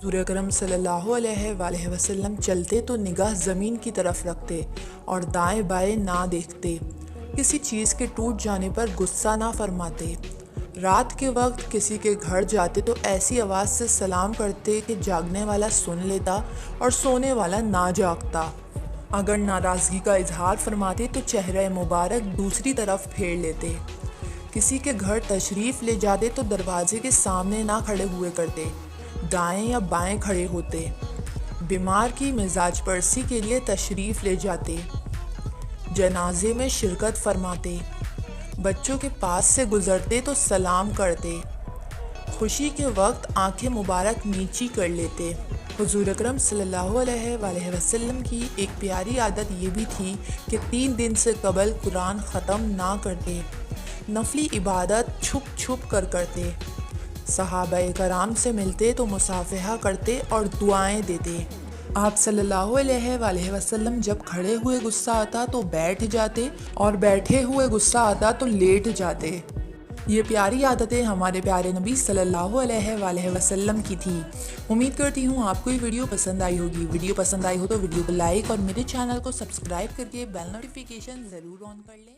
حضور اکرم صلی اللہ علیہ وآلہ وسلم چلتے تو نگاہ زمین کی طرف رکھتے اور دائیں بائیں نہ دیکھتے، کسی چیز کے ٹوٹ جانے پر غصہ نہ فرماتے۔ رات کے وقت کسی کے گھر جاتے تو ایسی آواز سے سلام کرتے کہ جاگنے والا سن لیتا اور سونے والا نہ جاگتا۔ اگر ناراضگی کا اظہار فرماتے تو چہرہ مبارک دوسری طرف پھیر لیتے۔ کسی کے گھر تشریف لے جاتے تو دروازے کے سامنے نہ کھڑے ہوئے کرتے، دائیں یا بائیں کھڑے ہوتے۔ بیمار کی مزاج پرسی کے لیے تشریف لے جاتے، جنازے میں شرکت فرماتے، بچوں کے پاس سے گزرتے تو سلام کرتے، خوشی کے وقت آنکھیں مبارک نیچی کر لیتے۔ حضور اکرم صلی اللہ علیہ وآلہ وسلم کی ایک پیاری عادت یہ بھی تھی کہ 3 دن سے قبل قرآن ختم نہ کرتے، نفلی عبادت چھپ چھپ کر کرتے۔ صحابہ کرام سے ملتے تو مصافحہ کرتے اور دعائیں دیتے۔ آپ صلی اللہ علیہ وآلہ وسلم جب کھڑے ہوئے غصہ آتا تو بیٹھ جاتے اور بیٹھے ہوئے غصہ آتا تو لیٹ جاتے۔ یہ پیاری عادتیں ہمارے پیارے نبی صلی اللہ علیہ وآلہ وسلم کی تھی۔ امید کرتی ہوں آپ کو یہ ویڈیو پسند آئی ہوگی۔ ویڈیو پسند آئی ہو تو ویڈیو کو لائک اور میرے چینل کو سبسکرائب کر کے بیل نوٹیفیکیشن ضرور آن کر لیں۔